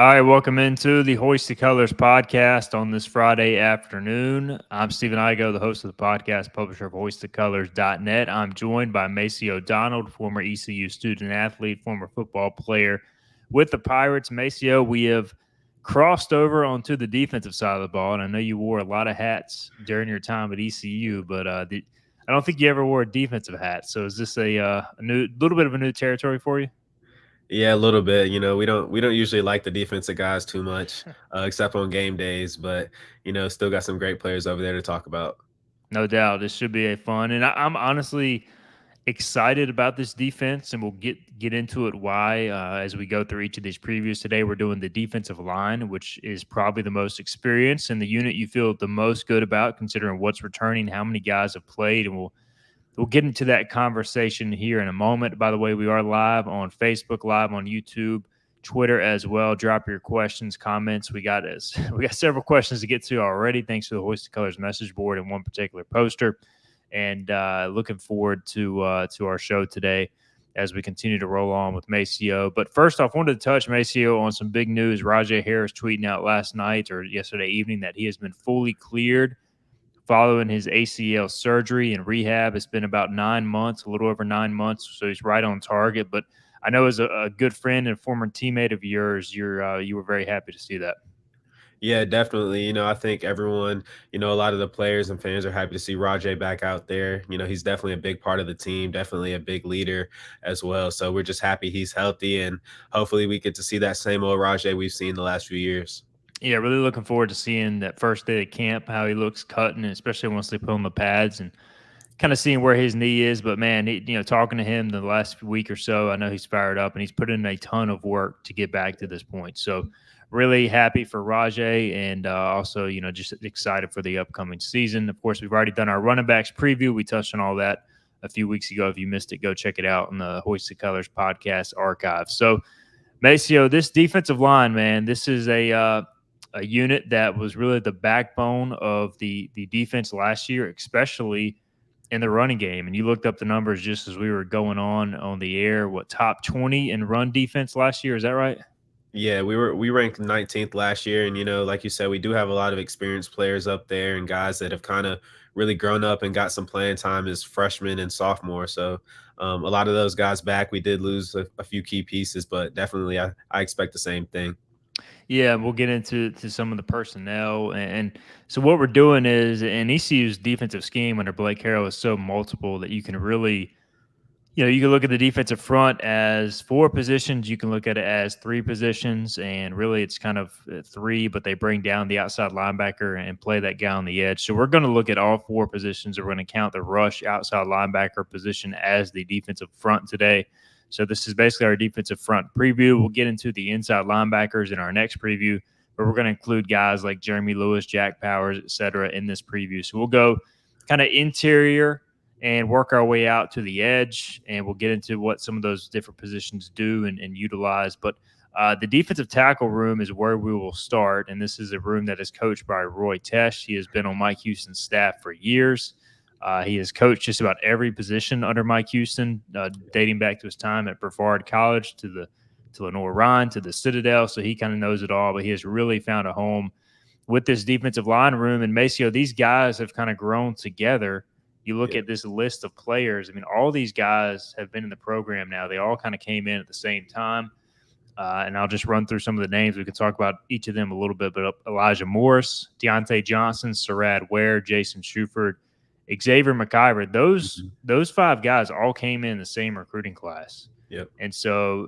All right, welcome into the Hoist the Colors podcast on this Friday afternoon. I'm Stephen Igo, the host of the podcast, publisher of hoistthecolors.net. I'm joined by Macy O'Donnell, former ECU student athlete, former football player with the Pirates. Maceo, we have crossed over onto the defensive side of the ball, and I know you wore a lot of hats during your time at ECU, but I don't think you ever wore a defensive hat. So is this a new, little bit of a new territory for you? Yeah, a little bit. We don't usually like the defensive guys too much, except on game days. But still got some great players over there to talk about. No doubt. This should be a fun. And I'm honestly excited about this defense, and we'll get into it why as we go through each of these previews. Today, we're doing the defensive line, which is probably the most experienced and the unit you feel the most good about, considering what's returning, how many guys have played, and we'll get into that conversation here in a moment. By the way, we are live on Facebook, live on YouTube, Twitter as well. Drop your questions, comments. We got several questions to get to already. Thanks to the Hoist the Colors message board and one particular poster. And looking forward to our show today as we continue to roll on with Maceo. But first off, I wanted to touch Maceo on some big news. Rajay Harris tweeting out last night or yesterday evening that he has been fully cleared following his ACL surgery and rehab. It's been about 9 months, a little over 9 months, so he's right on target. But I know as a good friend and former teammate of yours, you were very happy to see that. Yeah, definitely. I think everyone, a lot of the players and fans are happy to see Rajay back out there. He's definitely a big part of the team, definitely a big leader as well. So we're just happy he's healthy, and hopefully we get to see that same old Rajay we've seen the last few years. Yeah, really looking forward to seeing that first day of camp, how he looks cutting, and especially once they put on the pads and kind of seeing where his knee is. But man, talking to him the last week or so, I know he's fired up and he's put in a ton of work to get back to this point. So really happy for Rajay, and also just excited for the upcoming season. Of course, we've already done our running backs preview. We touched on all that a few weeks ago. If you missed it, go check it out in the Hoist the Colors podcast archive. So Maceo, this defensive line, man, this is a unit that was really the backbone of the defense last year, especially in the running game. And you looked up the numbers just as we were going on the air. What, top 20 in run defense last year? Is that right? Yeah, we ranked 19th last year, and like you said, we do have a lot of experienced players up there and guys that have kind of really grown up and got some playing time as freshmen and sophomore. So a lot of those guys back. We did lose a few key pieces, but definitely I expect the same thing. Yeah, we'll get into some of the personnel. And so what we're doing is, in ECU's defensive scheme under Blake Harrell is so multiple that you can really, you can look at the defensive front as four positions. You can look at it as three positions, and really it's kind of three, but they bring down the outside linebacker and play that guy on the edge. So we're going to look at all four positions. We're going to count the rush outside linebacker position as the defensive front today. So this is basically our defensive front preview. We'll get into the inside linebackers in our next preview, but we're going to include guys like Jeremy Lewis, Jack Powers, et cetera, in this preview. So we'll go kind of interior and work our way out to the edge, and we'll get into what some of those different positions do and utilize. But the defensive tackle room is where we will start, and this is a room that is coached by Roy Tesh. He has been on Mike Houston's staff for years. He has coached just about every position under Mike Houston, dating back to his time at Brevard College to Lenore Ryan to the Citadel. So he kind of knows it all, but he has really found a home with this defensive line room. And Maceo, these guys have kind of grown together. You look at this list of players. I mean, all these guys have been in the program now. They all kind of came in at the same time. And I'll just run through some of the names. We can talk about each of them a little bit. But Elijah Morris, Deontay Johnson, Sarad Ware, Jason Shuford, Xavier McIver, those five guys all came in the same recruiting class. Yep. And so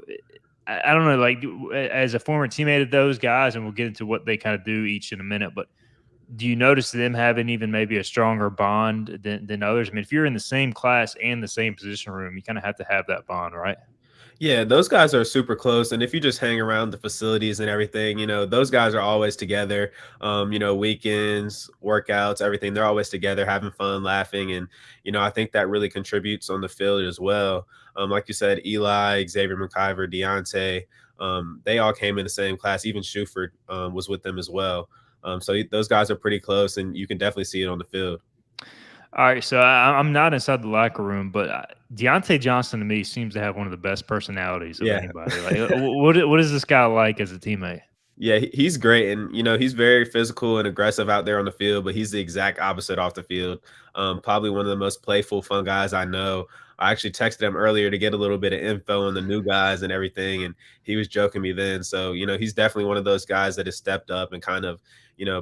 I don't know, like as a former teammate of those guys, and we'll get into what they kind of do each in a minute, but do you notice them having even maybe a stronger bond than others? I mean, if you're in the same class and the same position room, you kind of have to have that bond, right? Yeah, those guys are super close. And if you just hang around the facilities and everything, those guys are always together. Weekends, workouts, everything, they're always together, having fun, laughing. And, I think that really contributes on the field as well. Like you said, Eli, Xavier McIver, Deontay, they all came in the same class. Even Shuford was with them as well. So those guys are pretty close, and you can definitely see it on the field. All right, so I'm not inside the locker room, but Deontay Johnson to me seems to have one of the best personalities of Yeah. anybody. Like, what is this guy like as a teammate? Yeah, he's great, and he's very physical and aggressive out there on the field, but he's the exact opposite off the field. Probably one of the most playful, fun guys I know. I actually texted him earlier to get a little bit of info on the new guys and everything, and he was joking me then. So he's definitely one of those guys that has stepped up and kind of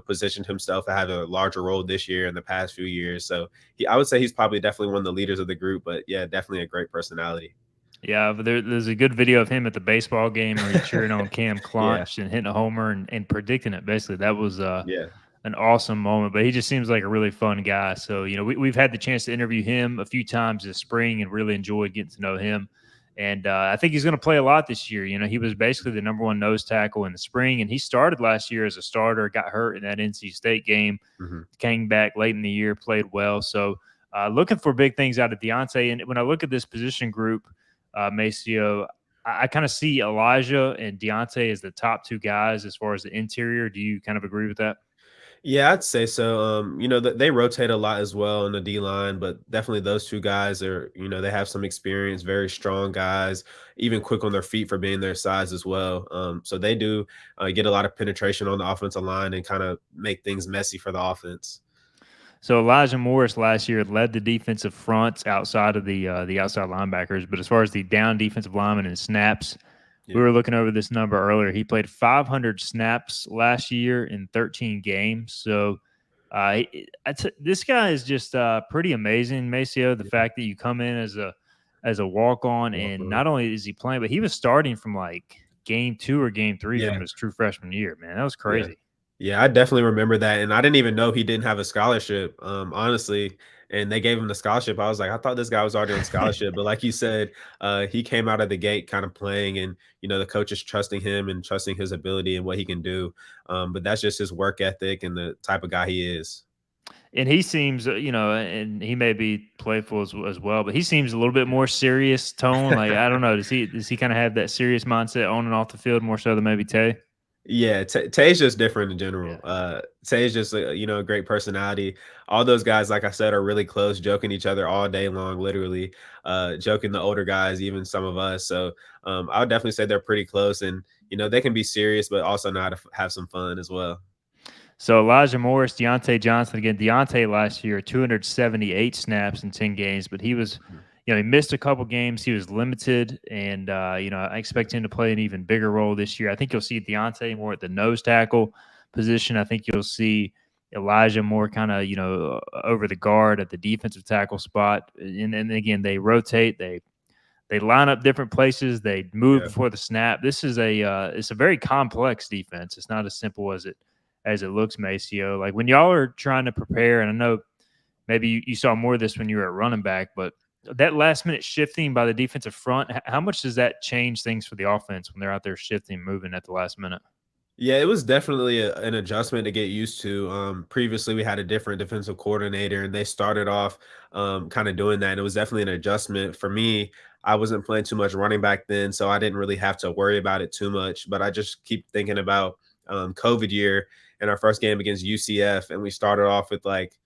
positioned himself to have a larger role this year and the past few years. So I would say he's probably definitely one of the leaders of the group, but yeah, definitely a great personality. Yeah, but there's a good video of him at the baseball game where he's cheering on Cam Yeah, Clonch and hitting a homer and predicting it. Basically, that was yeah. an awesome moment. But he just seems like a really fun guy. So we've had the chance to interview him a few times this spring and really enjoyed getting to know him. And I think he's going to play a lot this year. He was basically the number one nose tackle in the spring, and he started last year as a starter. Got hurt in that NC State game, Hmm. came back late in the year, played well. So looking for big things out of Deontay. And when I look at this position group, Maceo, I kind of see Elijah and Deontay as the top two guys as far as the interior. Do you kind of agree with that? Yeah, I'd say so. They rotate a lot as well in the D line, but definitely those two guys are, they have some experience, very strong guys, even quick on their feet for being their size as well. So they do get a lot of penetration on the offensive line and kind of make things messy for the offense. So Elijah Morris last year led the defensive fronts outside of the outside linebackers, but as far as the down defensive linemen and snaps, we Yeah, were looking over this number earlier. He played 500 snaps last year in 13 games. So this guy is just pretty amazing, Maceo. The yeah, fact that you come in as a walk on, walk and on. not only is he playing, but he was starting from like game two or game three Yeah, from his true freshman year. Man, that was yeah. crazy. Yeah, I definitely remember that, and I didn't even know he didn't have a scholarship, honestly. And they gave him the scholarship. I was like, I thought this guy was already on scholarship, but like you said, he came out of the gate kind of playing, and the coaches trusting him and trusting his ability and what he can do. But that's just his work ethic and the type of guy he is. And he seems, and he may be playful as well, but he seems a little bit more serious tone. Like I don't know, does he kind of have that serious mindset on and off the field more so than maybe Tay? Yeah, Tay's just different in general. Yeah. Tay's just a great personality. All those guys, like I said, are really close, joking each other all day long, literally, joking the older guys, even some of us. So I would definitely say they're pretty close, and they can be serious, but also know how to have some fun as well. So Elijah Morris, Deontay Johnson again. Deontay last year, 278 snaps in 10 games, but he was, Mhm. he missed a couple games. He was limited, and I expect him to play an even bigger role this year. I think you'll see Deontay more at the nose tackle position. I think you'll see Elijah more kind of over the guard at the defensive tackle spot. And again, they rotate. They line up different places. They move Yeah, before the snap. This is it's a very complex defense. It's not as simple as it looks, Maceo. Like when y'all are trying to prepare, and I know maybe you saw more of this when you were at running back, but that last minute shifting by the defensive front, how much does that change things for the offense when they're out there shifting, moving at the last minute? yeah, it was definitely an adjustment to get used to. Previously, we had a different defensive coordinator, and they started off kind of doing that. And it was definitely an adjustment for me. I wasn't playing too much running back then, so I didn't really have to worry about it too much. But I just keep thinking about COVID year and our first game against UCF, and we started off with like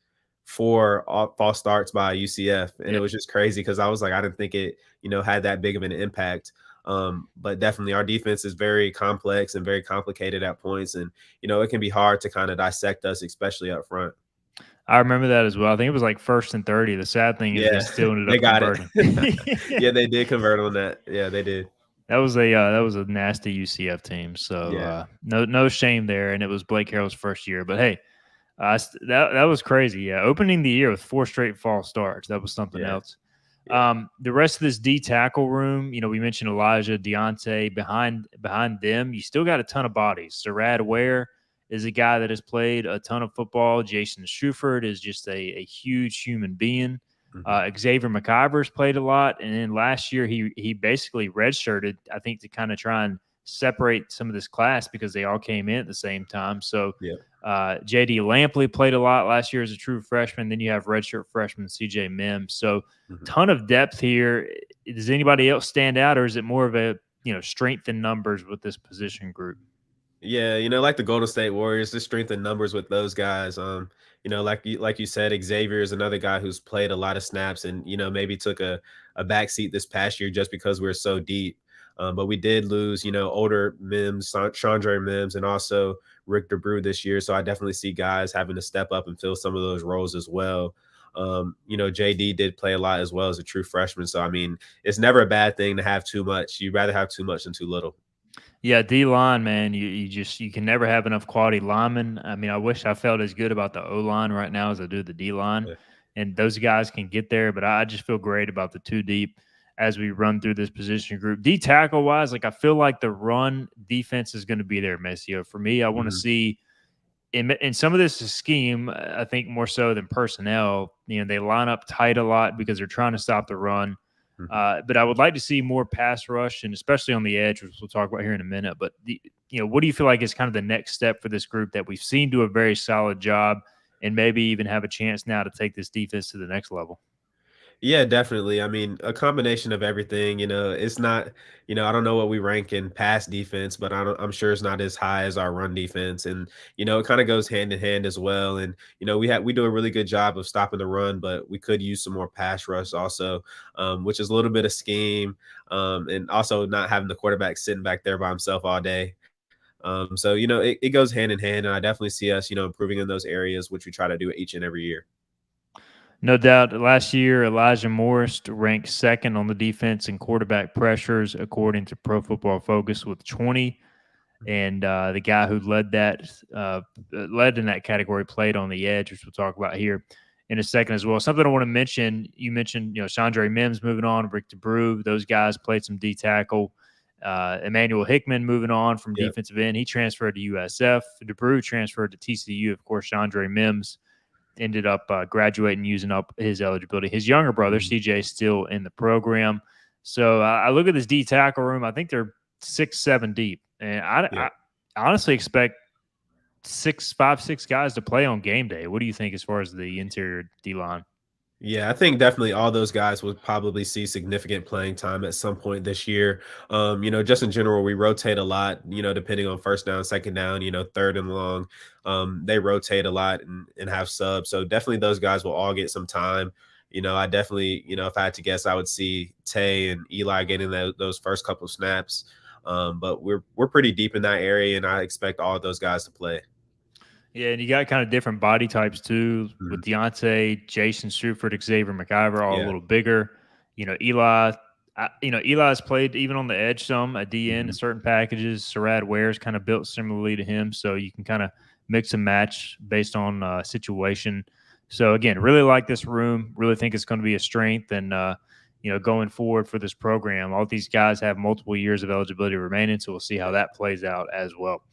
four false starts by UCF, and Yeah. it was just crazy because I was like, I didn't think it, had that big of an impact. But definitely our defense is very complex and very complicated at points. And, it can be hard to kind of dissect us, especially up front. I remember that as well. I think it was like first and 30. The sad thing is they Yeah, still ended they up got it. converting. Yeah, they did convert on that. Yeah, they did. That was a nasty UCF team. So Yeah. no shame there, and it was Blake Harrell's first year. But hey, that was crazy. Yeah, opening the year with four straight false starts. That was something Yeah. else. Yeah. The rest of this D tackle room, we mentioned Elijah, Deontay. Behind them, you still got a ton of bodies. Sarad Ware is a guy that has played a ton of football. Jason Shuford is just a huge human being. Hmm. Xavier McIver's played a lot, and then last year he basically redshirted, I think, to kind of try and separate some of this class because they all came in at the same time. So Yeah. JD Lampley played a lot last year as a true freshman. Then you have redshirt freshman CJ Mims. So Hmm. ton of depth here. Does anybody else stand out, or is it more of a strength in numbers with this position group? Yeah, like the Golden State Warriors, the strength in numbers with those guys. Like you said, Xavier is another guy who's played a lot of snaps and maybe took a back seat this past year just because we're so deep. But we did lose, older Mims, Chandre Mims, and also Rick DeBrew this year. So I definitely see guys having to step up and fill some of those roles as well. JD did play a lot as well as a true freshman. So I mean, it's never a bad thing to have too much. You'd rather have too much than too little. Yeah, D line, man. You can never have enough quality linemen. I mean, I wish I felt as good about the O line right now as I do the D line, Yeah. and those guys can get there. But I just feel great about the two deep as we run through this position group. D tackle wise, like I feel like the run defense is going to be there, Messio. For me, I want to Mhm. see in some of this is scheme. I think more so than personnel. They line up tight a lot because they're trying to stop the run. Mhm. But I would like to see more pass rush, and especially on the edge, which we'll talk about here in a minute. But what do you feel like is kind of the next step for this group that we've seen do a very solid job, and maybe even have a chance now to take this defense to the next level? Yeah, definitely. I mean, a combination of everything. It's not. I don't know what we rank in pass defense, but I'm sure it's not as high as our run defense, and it kind of goes hand in hand as well. And we do a really good job of stopping the run, but we could use some more pass rush also, which is a little bit of scheme, and also not having the quarterback sitting back there by himself all day. So it goes hand in hand, and I definitely see us improving in those areas, which we try to do each and every year. No doubt. Last year, Elijah Morris ranked second on the defense in quarterback pressures, according to Pro Football Focus, with 20. And the guy who led in that category played on the edge, which we'll talk about here in a second as well. Something I want to mention: you mentioned Chandre Mims moving on, Rick DeBrew. Those guys played some D tackle. Emmanuel Hickman moving on from Yeah. defensive end. He transferred to USF. DeBrew transferred to TCU. Of course, Chandre Mims ended up graduating, using up his eligibility. His younger brother, Mhm. CJ, is still in the program. So I look at this D tackle room. I think they're 6, 7 deep, and Yeah. I honestly expect 6, 5, 6 guys to play on game day. What do you think as far as the interior D line? Yeah, I think definitely all those guys will probably see significant playing time at some point this year. Just in general, we rotate a lot, depending on first down, second down, third and long. They rotate a lot and have subs. So definitely those guys will all get some time. I definitely, if I had to guess, I would see Tay and Eli getting those first couple of snaps. But we're pretty deep in that area, and I expect all of those guys to play. Yeah, and you got kind of different body types too, with Mhm. Deontay, Jason Struford, Xavier McIver, all a Yeah. little bigger. Eli. Eli's played even on the edge some at DN in Mhm. certain packages. Sarad Ware's kind of built similarly to him, so you can kind of mix and match based on situation. So again, really like this room. Really think it's going to be a strength, and going forward for this program, all these guys have multiple years of eligibility remaining, so we'll see how Yeah. that plays out as well.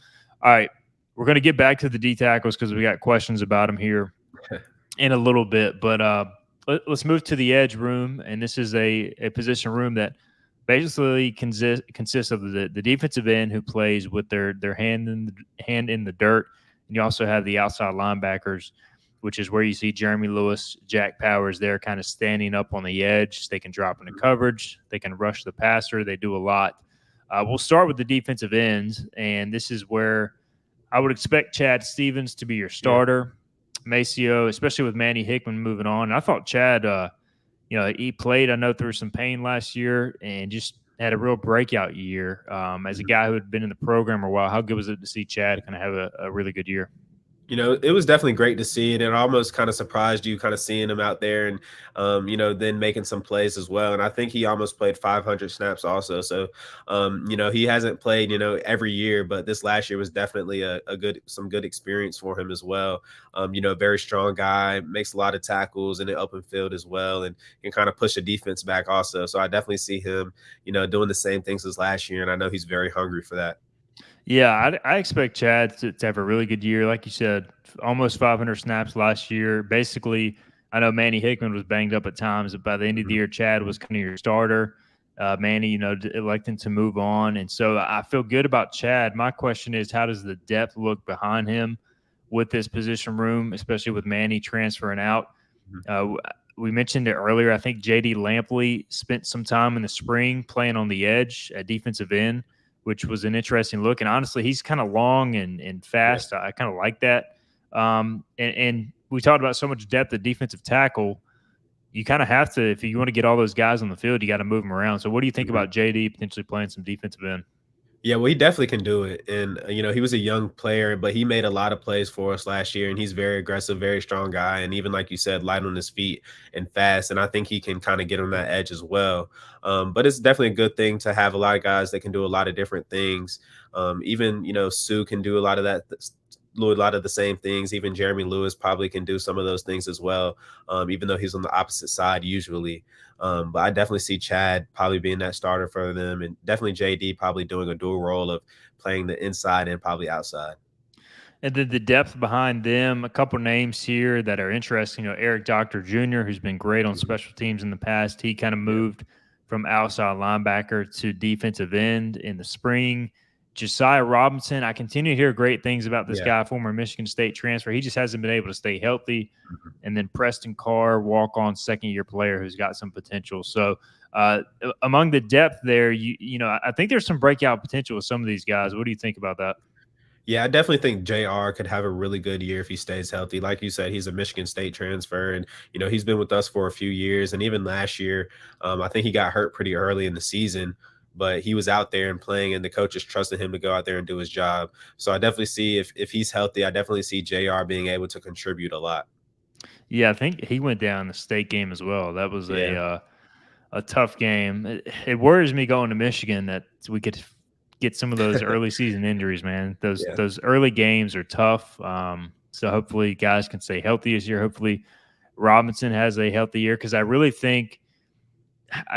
All right, we're going to get back to the D tackles because we got questions about them here in a little bit. But let's move to the edge room, and this is a position room that basically consists of the defensive end who plays with their hand in the dirt, and you also have the outside linebackers, which is where you see Jeremy Lewis, Jack Powers. They're kind of standing up on the edge. They can drop into Mhm. coverage. They can rush the passer. They do a lot. We'll start with the defensive ends, and this is where I would expect Chad Stevens to be your Yeah. starter. Maceo, especially with Manny Hickman moving on. And I thought Chad, he played, I know, through some pain last year and just had a real breakout year. As a Mhm. guy who had been in the program a while, how good was it to see Chad kind of have a really good year? It was definitely great to see it. It almost kind of surprised you, kind of seeing him out there and, then making some plays as well. And I think he almost played 500 snaps also. So, he hasn't played, every year, but this last year was definitely some good experience for him as well. Very strong guy, makes a lot of tackles in the open field as well, and can kind of push the defense back also. So I definitely see him, doing the same things as last year. And I know he's very hungry for that. Yeah, I expect Chad to have a really good year. Like you said, almost 500 snaps last year. Basically, I know Manny Hickman was banged up at times, but by the end of the Mhm. year, Chad was kind of your starter. Manny, electing to move on. And so I feel good about Chad. My question is, how does the depth look behind him with this position room, especially with Manny transferring out? Mhm. Uh, we mentioned it earlier. I think JD Lampley spent some time in the spring playing on the edge at defensive end, which was an interesting look. And honestly, he's kind of long and Yeah. fast. I kind of like that. And we talked about so much depth at defensive tackle. you kind of have to, if you want to get all those guys on the field, you got to move them around. So, what do you think Mhm. about JD potentially playing some defensive end? Yeah, well, he definitely can do it, and, he was a young player, but he made a lot of plays for us last year, and he's very aggressive, very strong guy, and even like you said, light on his feet and fast, and I think he can kinda get on that edge as well. But it's definitely a good thing to have a lot of guys that can do a lot of different things. Even, Sue can do a lot of that a lot of the same things. Even Jeremy Lewis probably can do some of those things as well, even though he's on the opposite side usually. But I definitely see Chad probably being that starter for them, and definitely JD probably doing a dual role of playing the inside and probably outside. And then the depth behind them, a couple names here that are interesting. Eric Doctor Jr., who's been great on Mhm. special teams in the past. He kind of Yeah, moved from outside linebacker to defensive end in the spring. Josiah Robinson, I continue to hear great things about this yeah. guy, former Michigan State transfer. He just hasn't been able to stay healthy. Mhm. And then Preston Carr, walk on second year player who's got some potential. So, among the depth there, I think there's some breakout potential with some of these guys. What do you think about that? Yeah, I definitely think JR could have a really good year if he stays healthy. Like you said, he's a Michigan State transfer, and he's been with us for a few years. And even last year, I think he got hurt pretty early in the season, but he was out there and playing, and the coaches trusted him to go out there and do his job. So I definitely see if he's healthy, I definitely see JR being able to contribute a lot. Yeah, I think he went down the state game as well. That was Yeah. a tough game. It worries me going to Michigan that we could get some of those early season injuries, man. Those Yeah. those early games are tough. So hopefully guys can stay healthy this year. Hopefully Robinson has a healthy year because I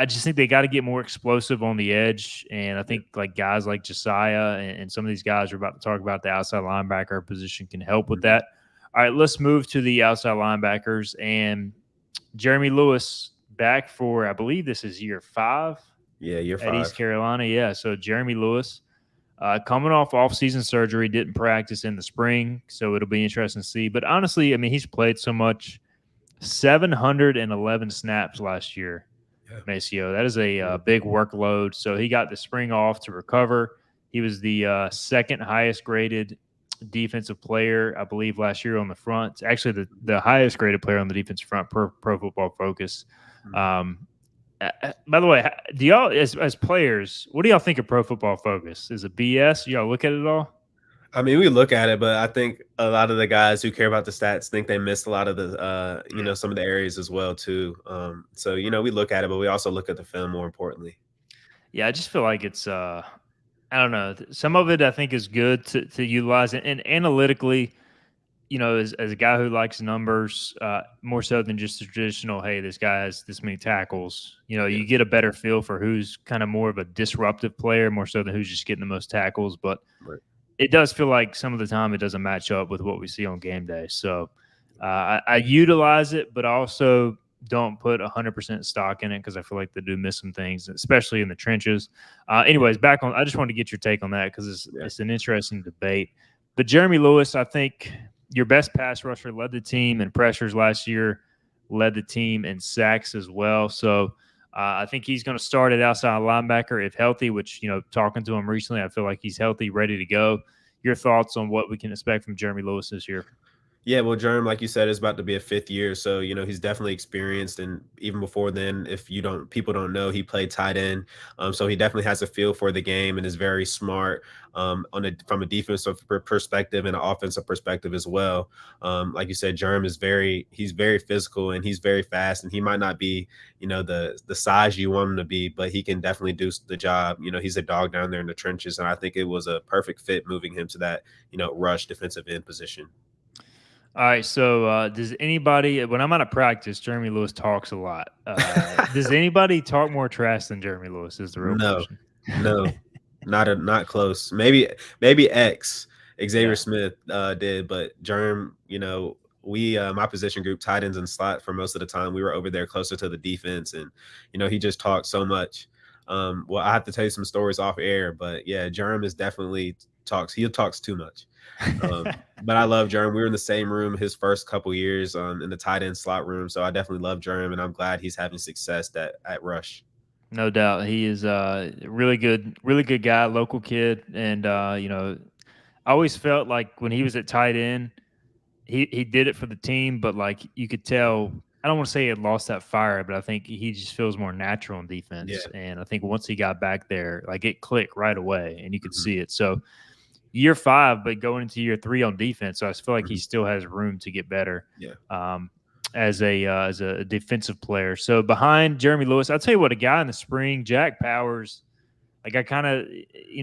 just think they got to get more explosive on the edge. And I Yeah. think like guys like Josiah and some of these guys we're about to talk about, the outside linebacker position can help with Mhm. that. All right, let's move to the outside linebackers. And Jeremy Lewis back for, I believe this is year 5 Yeah, year at East 5. Carolina. Yeah, so Jeremy Lewis coming off season surgery, didn't practice in the spring, so it'll be interesting to see. But honestly, I mean, he's played so much, 711 snaps last year, Yeah. Maceo. That is a Mhm. big workload. So he got the spring off to recover. He was the second highest graded defensive player, I believe, last year on the front. Actually, the highest graded player on the defensive front per Pro Football Focus. Mhm. Um, by the way, do y'all as players, what do y'all think of Pro Football Focus? Is it BS? Y'all look at it all? I mean, we look at it, but I think a lot of the guys who care about the stats think they missed a lot of the, some of the areas as well too. So we look at it, but we also look at the film more importantly. Yeah, I just feel like it's I don't know. Some of it I think is good to utilize it, and analytically, as a guy who likes numbers more so than just the traditional, hey, this guy has this many tackles. Yeah, You get a better feel for who's kind of more of a disruptive player, more so than who's just getting the most tackles. But right. it does feel like some of the time it doesn't match up with what we see on game day. So I utilize it, but also don't put 100% stock in it because I feel like they do miss some things, especially in the trenches. Yeah, Anyways, back on, I just wanted to get your take on that because yeah, it's an interesting debate. But Jeremy Lewis, I think your best pass rusher, led the team in pressures last year, led the team in sacks as well. So I think he's going to start at outside linebacker if healthy, which, talking to him recently, I feel like he's healthy, ready to go. Your thoughts on what we can expect from Jeremy Lewis this year? yeah. Well, Germ, like you said, is about to be a 5th year, so he's definitely experienced. And even before then, if people don't know, he played tight end, so he definitely has a feel for the game and is very smart from a defensive perspective and an offensive perspective as well. Like you said, Germ is he's very physical and he's very fast, and he might not be the size you want him to be, but he can definitely do the job. He's a dog down there in the trenches, and I think it was a perfect fit moving him to that rush defensive end position. All right. So, does anybody, when I'm out of practice, Jeremy Lewis talks a lot. Does anybody talk more trash than Jeremy Lewis? Is the real No, question. no, not close. Maybe X Xavier Yeah. Smith did, but Germ, we my position group tight ends and slot for most of the time we were over there closer to the defense, and he just talked so much. Well, I have to tell you some stories off air, but yeah, Germ is definitely talks. He talks too much. But I love Germ. We were in the same room his first couple years in the tight end slot room, so I definitely love Germ, and I'm glad he's having success at Rush. No doubt. He is really good guy, local kid. And, I always felt like when he was at tight end, he did it for the team, but like you could tell. I don't want to say he had lost that fire, but I think he just feels more natural in defense. Yeah. And I think once he got back there, like it clicked right away, and you could Hmm. see it. So year 5, but going into year 3 on defense, so I feel like he Hmm. still has room to get better. Yeah. Um, as a defensive player. So behind Jeremy Lewis, I'll tell you what, a guy in the spring, Jack Powers, like I kind of,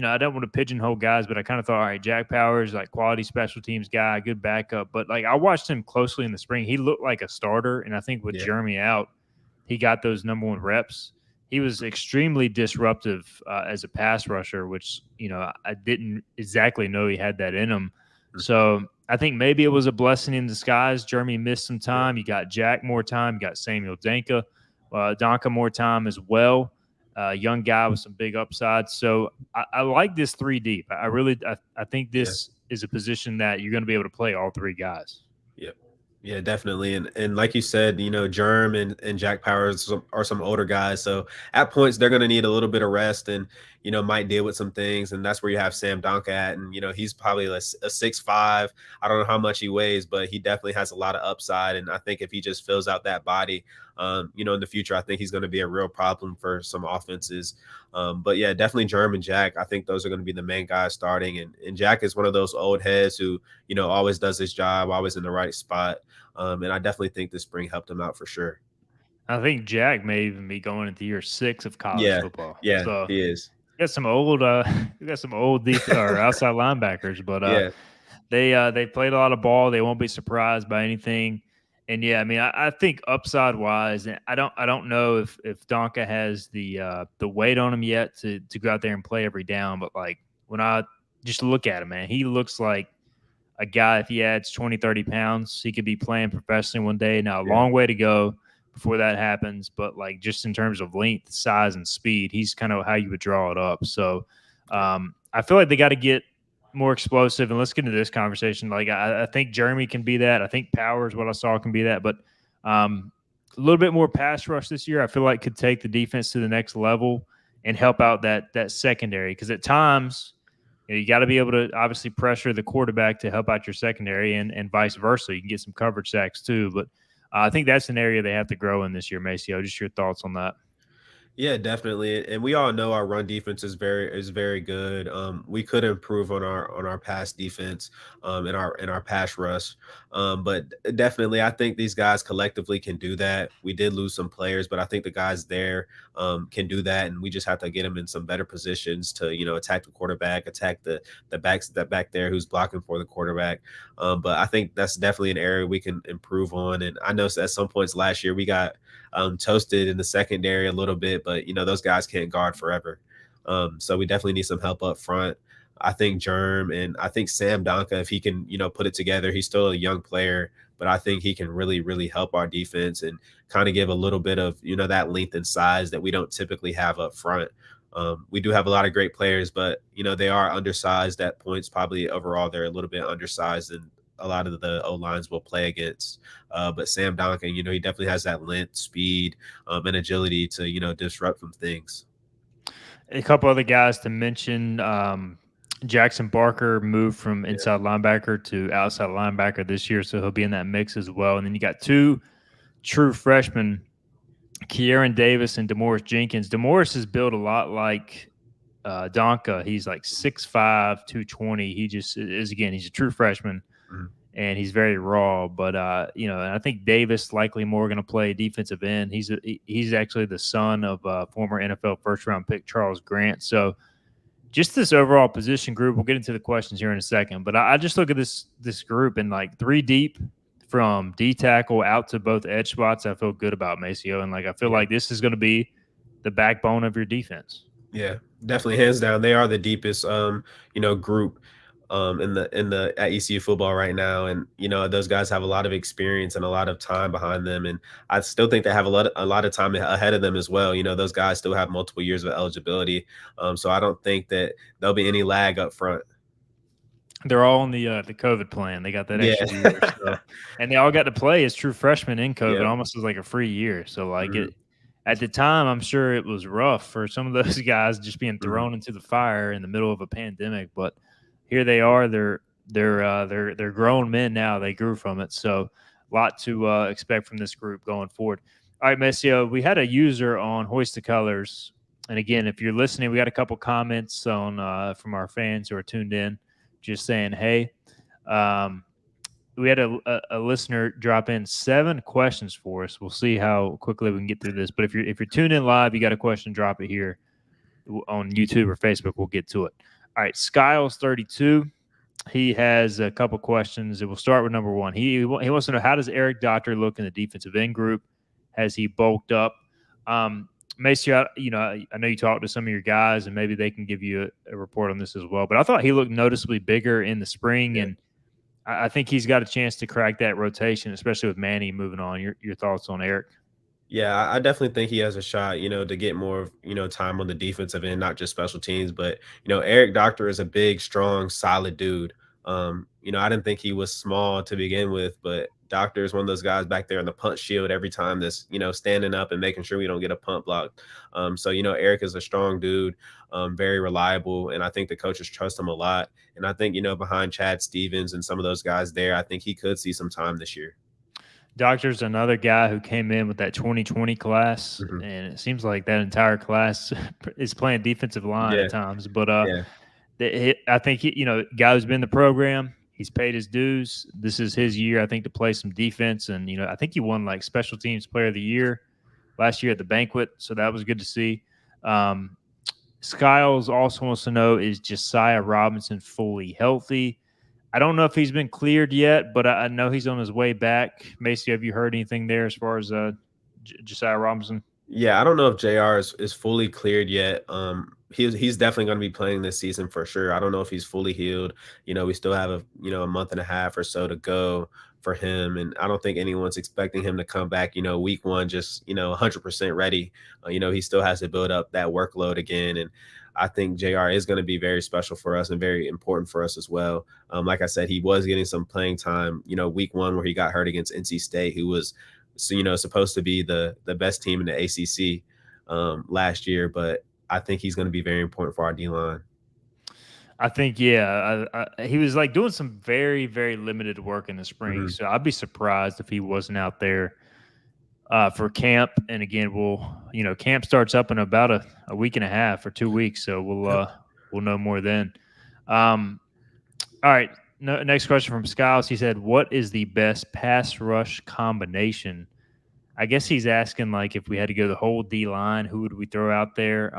I don't want to pigeonhole guys, but I kind of thought, all right, Jack Powers, like quality special teams guy, good backup. But like I watched him closely in the spring. He looked like a starter. And I think with Yeah. Jeremy out, he got those number 1 reps. He was extremely disruptive as a pass rusher, which, I didn't exactly know he had that in him. Mhm. So I think maybe it was a blessing in disguise. Jeremy missed some Yeah. time. You got Jack more time. You got Samuel Donka more time as well. Young guy with some big upsides. So I like this 3 deep. I think Yeah. this is a position that you're going to be able to play all 3 guys. Yeah. Yeah, definitely. And like you said, Germ and Jack Powers are some older guys. So at points they're gonna need a little bit of rest and might deal with some things. And that's where you have Sam Donk at. And he's probably a 6'5". I don't know how much he weighs, but he definitely has a lot of upside. And I think if he just fills out that body, in the future, I think he's gonna be a real problem for some offenses. But yeah, definitely Germ and Jack. I think those are gonna be the main guys starting. And Jack is one of those old heads who, always does his job, always in the right spot. And I definitely think this spring helped him out for sure. I think Jack may even be going into year 6 of college Yeah, football. yeah, So he is. you got some old, you got some old or outside linebackers, but Yeah, they played a lot of ball. They won't be surprised by anything. And yeah, I mean, I think upside wise, and I don't know if Donka has the weight on him yet to go out there and play every down. But like when I just look at him, man, he looks like a guy. If he adds 20, 30 pounds, he could be playing professionally one day. Now a yeah, long way to go before that happens, but like just in terms of length, size, and speed, he's kind of how you would draw it up. So yeah, I feel like they got to get more explosive. And let's get into this conversation. Like I think Jeremy can be that. I think Powers, what I saw, can be that. But a little bit more pass rush this year, I feel like could take the defense to the next level and help out that secondary. Because at times, you got to be able to obviously pressure the quarterback to help out your secondary, and vice versa. You can get some coverage sacks too. But I think that's an area they have to grow in this year, Maceo. Just your thoughts on that. yeah, definitely. And we all know our run defense is very good. We could improve on our pass defense, in our pass rush. But definitely, I think these guys collectively can do that. We did lose some players, but I think the guys there can do that, and we just have to get them in some better positions to attack the quarterback, attack the backs that back there who's blocking for the quarterback. But I think that's definitely an area we can improve on. And I know at some points last year we got toasted in the secondary a little bit, but those guys can't guard forever. So we definitely need some help up front. I think Germ and I think Sam Donka, if he can, put it together, he's still a young player, but I think he can really, really help our defense and kind of give a little bit of, that length and size that we don't typically have up front. We do have a lot of great players, but they are undersized at points. Probably overall, they're a little bit undersized, and a lot of the O lines will play against. But Sam Donkin, he definitely has that length, speed, and agility to disrupt some things. A couple other guys to mention. Jackson Barker moved from Yeah. inside linebacker to outside linebacker this year, so he'll be in that mix as well. And then you got 2 true freshmen, Kieran Davis and Demoris Jenkins. Demoris is built a lot like Donka. He's like 6'5", 220. He just is, again, he's a true freshman, Mhm. and he's very raw. But and I think Davis likely more going to play defensive end. He's actually the son of former NFL first round pick Charles Grant. So just this overall position group. We'll get into the questions here in a second, but I just look at this group and like 3 deep from D tackle out to both edge spots. I feel good about Maceo, and like I feel Yeah. like this is going to be the backbone of your defense. Yeah, definitely hands down. They are the deepest group in the at ECU football right now. And those guys have a lot of experience and a lot of time behind them. And I still think they have a lot of time ahead of them as well. Those guys still have multiple years of eligibility. So I don't think that there'll be any lag up front. They're all on the COVID plan. They got that Yeah. extra year, so and they all got to play as true freshmen in COVID, Yeah. almost as like a free year. So like Hmm. it at the time, I'm sure it was rough for some of those guys just being Hmm. thrown into the fire in the middle of a pandemic. But here they are. They're grown men now. They grew from it. So lot to expect from this group going forward. All right, Messio, we had a user on Hoist the Colors. And again, if you're listening, we got a couple comments on from our fans who are tuned in, just saying, hey, um, we had a listener drop in 7 questions for us. We'll see how quickly we can get through this. But if you're tuned in live, you got a question, drop it here on YouTube or Facebook. We'll get to it. All right, Skiles32. He has a couple questions. We'll start with number one. He wants to know, how does Eric Doctor look in the defensive end group? Has he bulked up? Macy, I know you talked to some of your guys, and maybe they can give you a report on this as well. But I thought he looked noticeably bigger in the spring, Yeah. and I think he's got a chance to crack that rotation, especially with Manny moving on. Your thoughts on Eric? Yeah, I definitely think he has a shot, to get more, time on the defensive end, not just special teams. But, Eric Doctor is a big, strong, solid dude. I didn't think he was small to begin with, but Doctor is one of those guys back there in the punch shield every time that's, standing up and making sure we don't get a punt blocked. So, Eric is a strong dude, very reliable, and I think the coaches trust him a lot. And I think, behind Chad Stevens and some of those guys there, I think he could see some time this year. Doctor's another guy who came in with that 2020 class, Mhm. and it seems like that entire class is playing defensive line Yeah, at times. But yeah. I think guy who's been in the program, he's paid his dues. This is his year, I think, to play some defense, and I think he won like special teams player of the year last year at the banquet, so that was good to see. Skiles also wants to know, is Josiah Robinson fully healthy? I don't know if he's been cleared yet, but I know he's on his way back. Macy, have you heard anything there as far as Josiah Robinson? Yeah, I don't know if JR is fully cleared yet. He's definitely going to be playing this season for sure. I don't know if he's fully healed. We still have a month and a half or so to go for him, and I don't think anyone's expecting him to come back, week one just 100% ready. He still has to build up that workload again, and I think JR is going to be very special for us and very important for us as well. Like I said, he was getting some playing time, week one where he got hurt against NC State, who was supposed to be the best team in the ACC last year, but I think he's going to be very important for our D line. I think, yeah, he was like doing some very, very limited work in the spring. Mm-hmm. So I'd be surprised if he wasn't out there for camp. And again, camp starts up in about a week and a half or 2 weeks. So we'll know more then. All right. Next question from Skiles. He said, what is the best pass rush combination? I guess he's asking, like, if we had to go the whole D line, who would we throw out there?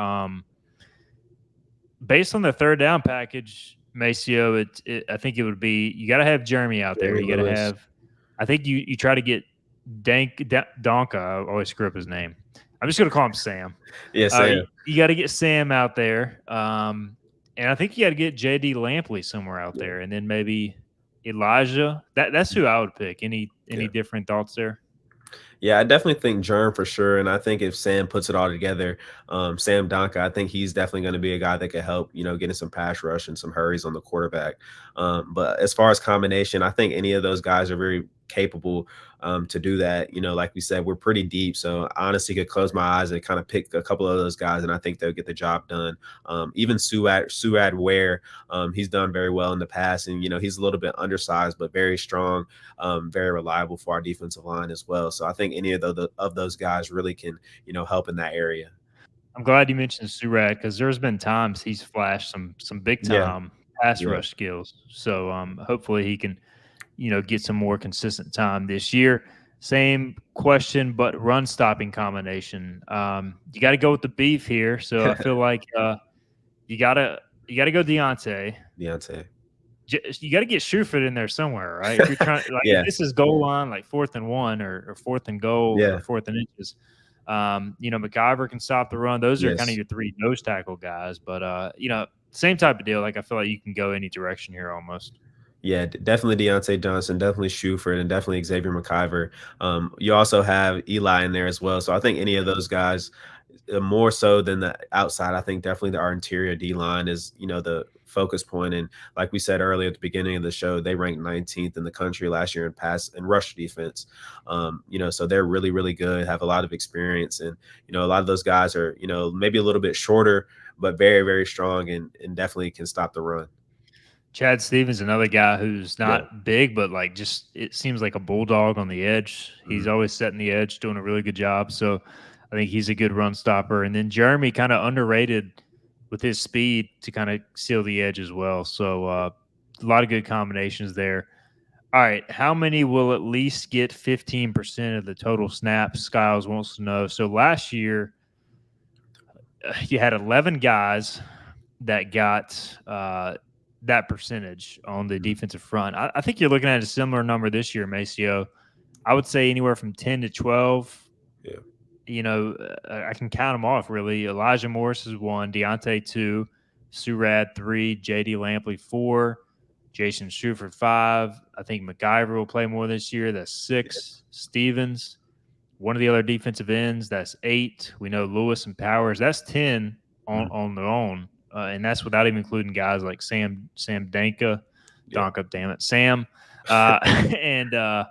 Based on the third down package, Maceo, I think it would be, you got to have Jeremy out there. You got to have, I think you try to get Donka. I always screw up his name. I'm just going to call him Sam. Yeah, Sam. You got to get Sam out there. And I think you got to get JD Lampley somewhere out there. And then maybe Elijah. That's who I would pick. Any different thoughts there? Yeah, I definitely think Germ for sure. And I think if Sam puts it all together, Sam Donka, I think he's definitely going to be a guy that could help, getting some pass rush and some hurries on the quarterback. But as far as combination, I think any of those guys are very capable to do that. Like we said, we're pretty deep. So I honestly could close my eyes and kind of pick a couple of those guys, and I think they'll get the job done. Even Suad Ware, he's done very well in the past, and he's a little bit undersized but very strong, very reliable for our defensive line as well. So I think any of those guys really can help in that area. I'm glad you mentioned Surad, because there's been times he's flashed some big time pass rush skills. So hopefully he can get some more consistent time this year. Same question, but run stopping combination. You got to go with the beef here. So I feel like you gotta go Deontay. You got to get Shuford in there somewhere, right? If you're trying, if this is goal line, like 4th and 1 or 4th and goal or 4th and inches. McIver can stop the run. Those are kind of your 3 nose tackle guys. But same type of deal. Like, I feel like you can go any direction here almost. Yeah, definitely Deontay Johnson, definitely Shuford, and definitely Xavier McIver. You also have Eli in there as well. So I think any of those guys, more so than the outside, I think definitely our interior D line is, the focus point. And like we said earlier at the beginning of the show, they ranked 19th in the country last year in pass and rush defense. So they're really, really good, have a lot of experience. And, a lot of those guys are, maybe a little bit shorter, but very, very strong and definitely can stop the run. Chad Stevens, another guy who's Yeah. not big, but like just it seems like a bulldog on the edge. He's Mhm. always setting the edge, doing a really good job. So I think he's a good run stopper. And then Jeremy kind of underrated with his speed to kind of seal the edge as well. So a lot of good combinations there. All right, how many will at least get 15% of the total snaps? Skiles wants to know. So last year, you had 11 guys that got that percentage on the Mhm. defensive front. I think you're looking at a similar number this year, Maceo. I would say anywhere from 10 to 12. Yeah. I can count them off really. Elijah Morris is one, Deontay two, Surad three, JD Lampley four, Jason Shuford five. I think MacGyver will play more this year. That's Yeah. six. Stevens, one of the other defensive ends, that's eight. We know Lewis and Powers, that's 10 Mhm. on their own. And that's without even including guys like Sam Yeah. Donka, damn it, Sam, uh, and uh,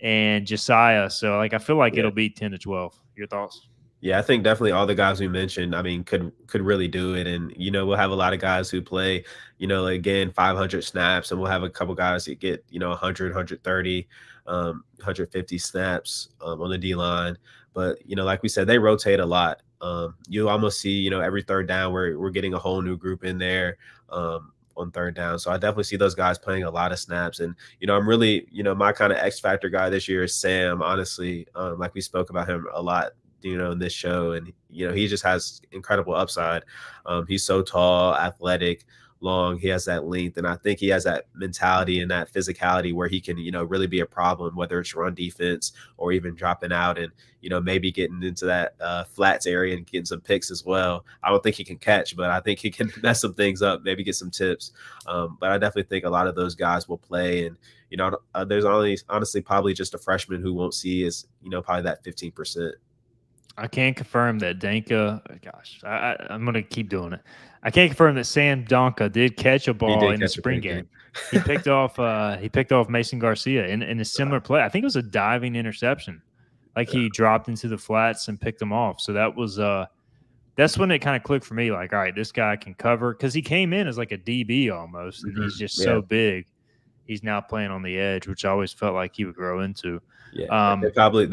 and Josiah. So like I feel like Yeah. it'll be 10 to 12. Your thoughts? Yeah, I think definitely all the guys we mentioned, I mean, could really do it. And we'll have a lot of guys who play, like, again, 500 snaps, and we'll have a couple guys that get, 100, 130, 150 snaps on the D line. But like we said, they rotate a lot. You almost see, every third down we're getting a whole new group in there on third down. So I definitely see those guys playing a lot of snaps. And I'm really, my kind of X factor guy this year is Sam. Honestly, like we spoke about him a lot in this show. And, he just has incredible upside. He's so tall, athletic, long. He has that length. And I think he has that mentality and that physicality where he can, really be a problem, whether it's run defense or even dropping out and, maybe getting into that flats area and getting some picks as well. I don't think he can catch, but I think he can mess some things up, maybe get some tips. But I definitely think a lot of those guys will play. And, there's only honestly probably just a freshman who won't see is, probably that 15%. I can't confirm that Danka. Gosh, I'm going to keep doing it. I can't confirm that Sam Donka did catch a He ball did in the catch a spring pick, yeah. game. He picked off. He picked off Mason Garcia in a similar play. I think it was a diving interception. Like he dropped into the flats and picked him off. So that was. That's when it kind of clicked for me. Like, all right, this guy can cover because he came in as like a DB almost, and he's just Yeah. so big. He's now playing on the edge, which I always felt like he would grow into. Yeah. Um, They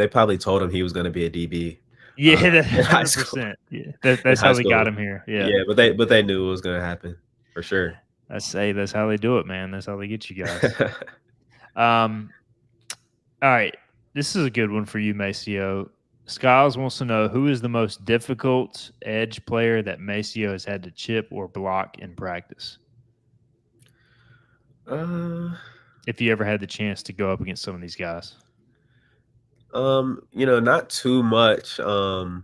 probably told him he was going to be a DB. yeah, that's In high school. 100%. Yeah, In that's high how they got school. him here. Yeah. Yeah, but they knew it was going to happen for sure. That's how they do it, man. That's how they get you guys. Um, all right, this is a good one for you, Maceo. Skiles wants to know who is the most difficult edge player that Maceo has had to chip or block in practice. uh, If you ever had the chance to go up against some of these guys, not too much on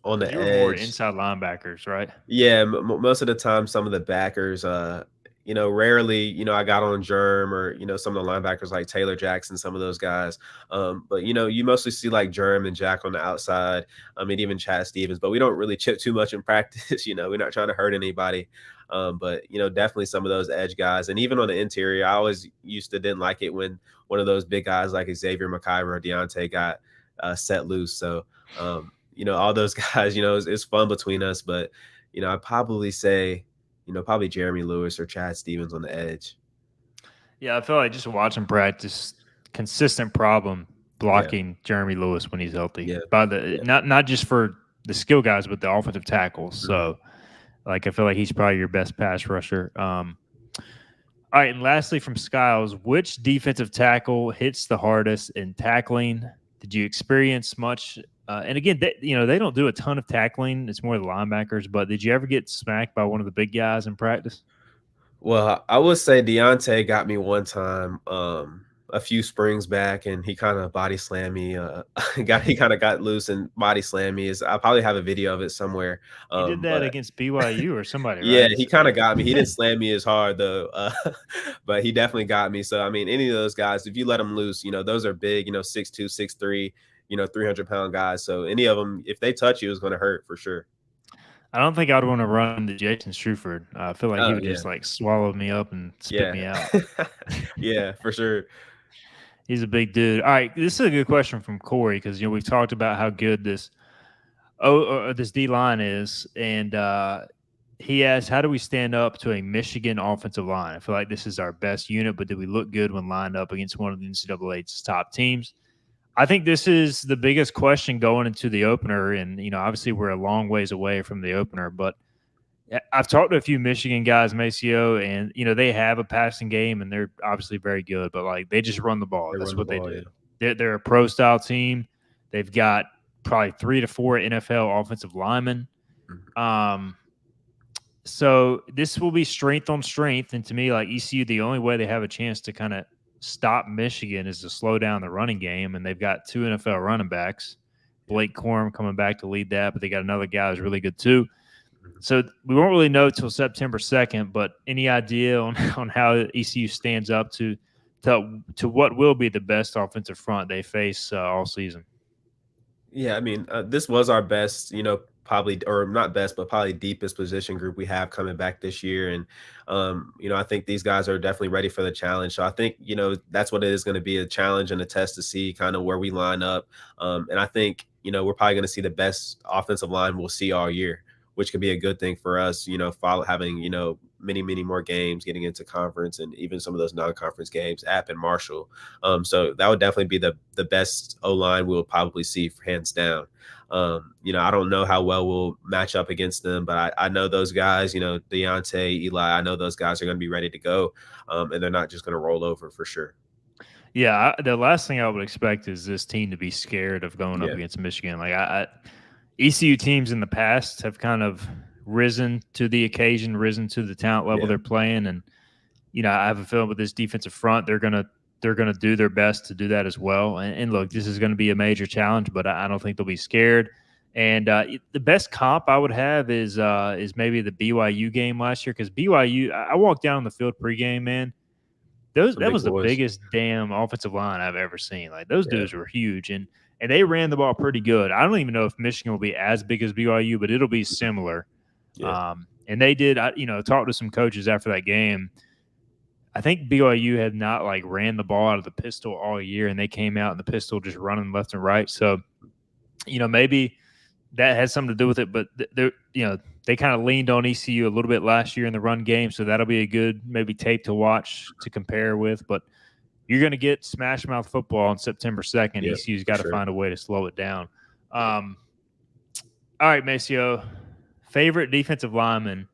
because the you were more edge. inside linebackers, right? Yeah, most of the time, some of the backers, rarely, I got on Germ or, some of the linebackers like Taylor Jackson, some of those guys. But, you mostly see like Germ and Jack on the outside. I mean, even Chad Stevens, but we don't really chip too much in practice. We're not trying to hurt anybody. But, definitely some of those edge guys. And even on the interior, I always didn't like it when one of those big guys like Xavier McIver or Deontay got set loose. So, all those guys, it's fun between us. But, I'd probably say, probably Jeremy Lewis or Chad Stevens on the edge. Yeah, I feel like just watching practice, consistent problem Yeah. blocking Jeremy Lewis when he's healthy. Yeah. By the not just for the skill guys, but the offensive tackles. Mhm. So, like, I feel like he's probably your best pass rusher. All right, and lastly from Skiles, which defensive tackle hits the hardest in tackling? Did you experience much? And again, they don't do a ton of tackling. It's more the linebackers. But did you ever get smacked by one of the big guys in practice? Well, I would say Deontay got me one time, a few springs back, and he kind of body slammed me. He kind of got loose and body slammed me. I probably have a video of it somewhere. He did that But against BYU or somebody, yeah, right? he kind of got me. He didn't slam me as hard though, but he definitely got me. So I mean, any of those guys, if you let them loose, those are big. 6'2", 6'3", 300-pound guys. So any of them, if they touch you, it's going to hurt for sure. I don't think I'd want to run to Jason Struford. I feel like he Oh would yeah, just like swallow me up and spit yeah, me out. yeah, for sure. He's a big dude. All right, this is a good question from Corey because we've talked about how good this D line is, and he asked, "How do we stand up to a Michigan offensive line? I feel like this is our best unit, but do we look good when lined up against one of the NCAA's top teams?" I think this is the biggest question going into the opener, and obviously we're a long ways away from the opener, but I've talked to a few Michigan guys, Maceo, and they have a passing game, and they're obviously very good, but like they just run the ball. They That's run the what they ball, do. yeah. They're a pro style team. They've got probably 3 to 4 NFL offensive linemen. Mhm. Um, so this will be strength on strength, and to me, like ECU, the only way they have a chance to kind of stop Michigan is to slow down the running game, and they've got 2 NFL running backs. Yeah. Blake Corum coming back to lead that, but they got another guy who's really good too. Mhm. So we won't really know till September 2nd, but any idea on, on how ECU stands up to what will be the best offensive front they face all season? Yeah, I mean, this was our best, probably, or not best, but probably deepest position group we have coming back this year. And, I think these guys are definitely ready for the challenge. So I think, that's what it is going to be, a challenge and a test to see kind of where we line up. And I think, we're probably going to see the best offensive line we'll see all year, which could be a good thing for us, follow having, many, many more games getting into conference and even some of those non-conference games, App and Marshall. So that would definitely be the best O line we'll probably see, hands down. I don't know how well we'll match up against them, but I know those guys, Deontay, Eli, I know those guys are going to be ready to go, and they're not just going to roll over for sure. Yeah, the last thing I would expect is this team to be scared of going up Yeah, against Michigan. Like ECU teams in the past have kind of risen to the occasion, risen to the talent level yeah, they're playing, and I have a feeling with this defensive front, they're gonna do their best to do that as well. And look, this is going to be a major challenge, but I don't think they'll be scared. And the best comp I would have is maybe the BYU game last year because BYU. I walked down the field pregame, man. Those some that big was the boys. biggest damn offensive line I've ever seen. Like those Yeah, dudes were huge, and they ran the ball pretty good. I don't even know if Michigan will be as big as BYU, but it'll be similar. yeah, And they did. I talked to some coaches after that game. I think BYU had not like ran the ball out of the pistol all year, and they came out in the pistol just running left and right. So maybe that has something to do with it. But they kind of leaned on ECU a little bit last year in the run game, so that'll be a good maybe tape to watch to compare with. But you're going to get smash mouth football on September 2nd. yeah, ECU's for got to sure. find a way to slow it down. Um, all right, Maceo, favorite defensive lineman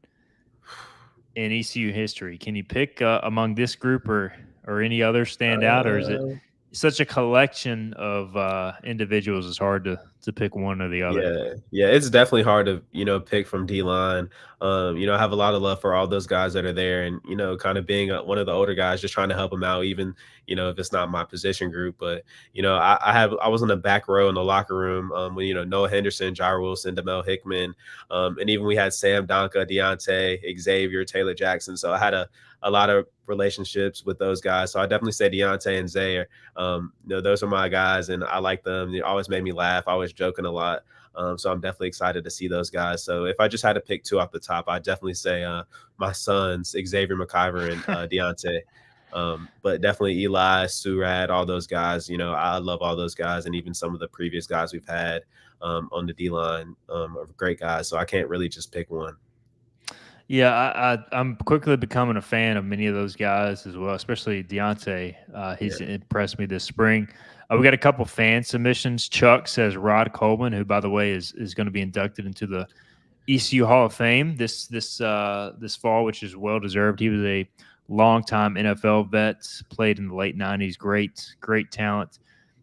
in ECU history. Can you pick among this group or any other stand out, or is it Uh, such a collection of individuals? It's hard to pick one or the other. Yeah, yeah, it's definitely hard to, pick from D line. I have a lot of love for all those guys that are there, and kind of being one of the older guys, just trying to help them out, even if it's not my position group. But I was in the back row in the locker room when Noah Henderson, Jair Wilson, Demel Hickman, and even we had Sam Donka, Deontay, Xavier, Taylor Jackson. So I had a lot of relationships with those guys. So I definitely say Deontay and Zay. Those are my guys, and I like them. They always made me laugh. I was joking a lot. So I'm definitely excited to see those guys. So if I just had to pick two off the top, I'd definitely say my sons, Xavier McIver and Deontay. But definitely Eli, Surad, all those guys. I love all those guys, and even some of the previous guys we've had on the D line are great guys. So I can't really just pick one. Yeah, I'm quickly becoming a fan of many of those guys as well, especially Deontay. Yeah, He's impressed me this spring. We got a couple fan submissions. Chuck says Rod Coleman, who by the way is going to be inducted into the ECU Hall of Fame this fall, which is well deserved. He was a longtime NFL vet, played in the late '90s. Great talent.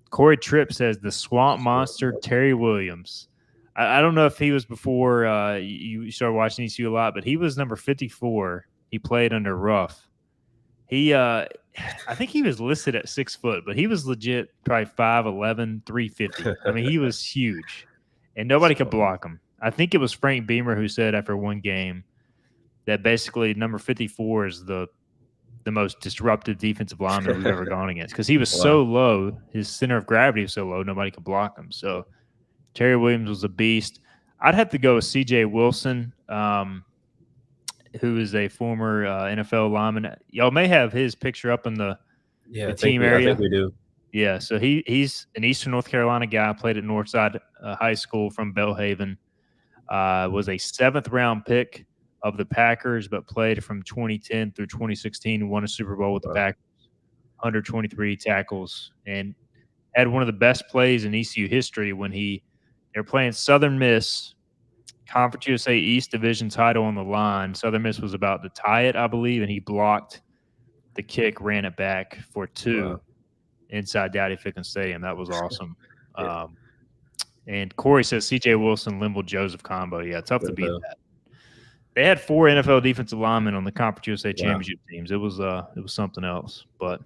Corey Tripp says the Swamp Monster Terry Williams. I don't know if he was before you started watching ECU a lot, but he was number 54. He played under Ruff. He, I think he was listed at 6 foot, but he was legit probably 5'11", 350. I mean, he was huge, and nobody could so block him. I think it was Frank Beamer who said after one game that basically number 54 is the most disruptive defensive lineman we've ever gone against because he was wow. so low. His center of gravity was so low, nobody could block him. So Terry Williams was a beast. I'd have to go with C.J. Wilson, who is a former NFL lineman. Y'all may have his picture up in Yeah, the team I think area. we do. Yeah, so he's an Eastern North Carolina guy. Played at Northside High School from Belhaven. Was a 7th round pick of the Packers, but played from 2010 through 2016, won a Super Bowl with the Wow. Packers, 123 tackles, and had one of the best plays in ECU history when they're playing Southern Miss, Conference USA East Division title on the line. Southern Miss was about to tie it, I believe, and he blocked the kick, ran it back for two Wow. inside Dowdy Ficklen Stadium. That was awesome. Yeah. And Corey says C.J. Wilson, Limble, Joseph combo. Yeah, tough to beat So, that. They had 4 NFL defensive linemen on the Conference USA wow. championship teams. It was something else. But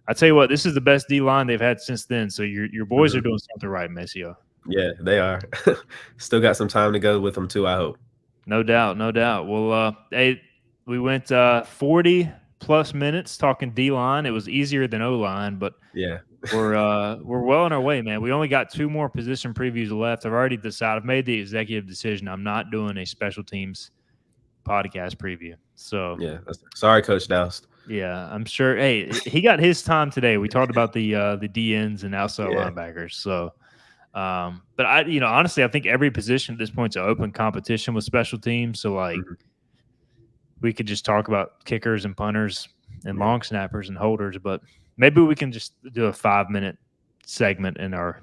I tell you what, this is the best D line they've had since then. So your boys are Mhm. doing something right, Maceo. Yeah, they are. Still got some time to go with them too, I hope. No doubt, no doubt. Well, hey, we went 40 plus minutes talking D line. It was easier than O line, but Yeah. we're well on our way, man. We only got 2 more position previews left. I've already decided. I've made the executive decision. I'm not doing a special teams podcast preview. So Yeah. Sorry, Coach Doust. yeah, I'm sure. Hey, he got his time today. We talked about the DNs and outside Yeah. linebackers. So, but honestly, I think every position at this point is an open competition with special teams. So like, Mhm. we could just talk about kickers and punters and Yeah. long snappers and holders, but maybe we can just do a 5-minute segment in our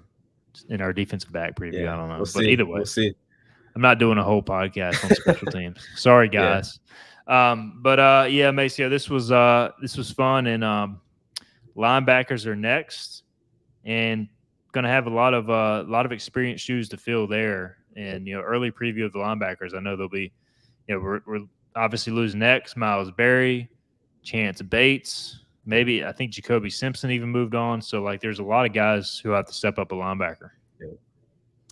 defensive back preview. Yeah. I don't know, We'll but see. either way, We'll see. I'm not doing a whole podcast on special teams. Sorry, Yeah. guys. Yeah, Maceo, this was fun, and linebackers are next, and going to have a lot of experienced shoes to fill there. And early preview of the linebackers. I know they'll be, we're obviously losing X, Miles Berry, Chance Bates. Maybe I think Jacoby Simpson even moved on. So like, there's a lot of guys who have to step up a linebacker. Yeah.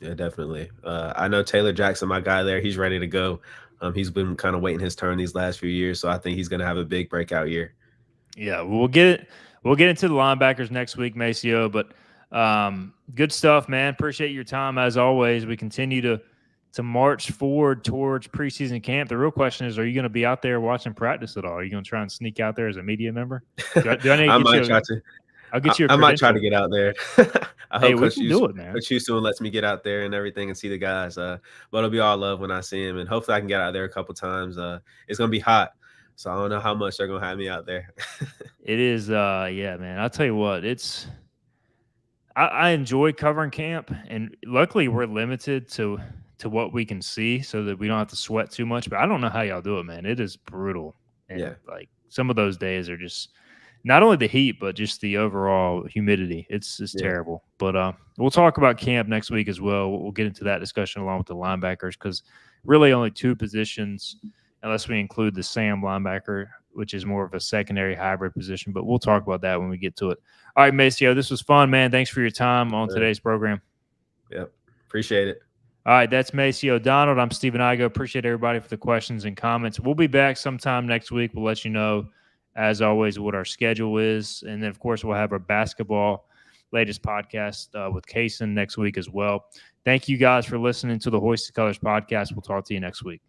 Yeah, definitely. I know Taylor Jackson, my guy there, he's ready to go. He's been kind of waiting his turn these last few years, so I think he's going to have a big breakout year. Yeah, we'll get into the linebackers next week, Maceo. But good stuff, man. Appreciate your time as always. We continue to march forward towards preseason camp. The real question is, are you going to be out there watching practice at all? Are you going to try and sneak out there as a media member? Do I need to I get might you? try to. I'll get you a I might try to credential. get out there. I Hey, hope we can do it, man. Coach Houston lets me get out there and everything and see the guys. But it'll be all love when I see him, and hopefully I can get out there a couple times. It's gonna be hot, so I don't know how much they're gonna have me out there. It is, yeah, man. I'll tell you what, I enjoy covering camp, and luckily we're limited to what we can see, so that we don't have to sweat too much. But I don't know how y'all do it, man. It is brutal, and Yeah. like some of those days are just not only the heat, but just the overall humidity. It's Yeah. terrible. But we'll talk about camp next week as well. We'll get into that discussion along with the linebackers, because really only 2 positions, unless we include the Sam linebacker, which is more of a secondary hybrid position. But we'll talk about that when we get to it. All right, Maceo, this was fun, man. Thanks for your time on today's program. Yep. Appreciate it. All right, that's Maceo Donald. I'm Stephen Igo. Appreciate everybody for the questions and comments. We'll be back sometime next week. We'll let you know, as always, what our schedule is. And then, of course, we'll have our basketball latest podcast with Kaysen next week as well. Thank you guys for listening to the Hoist the Colors podcast. We'll talk to you next week.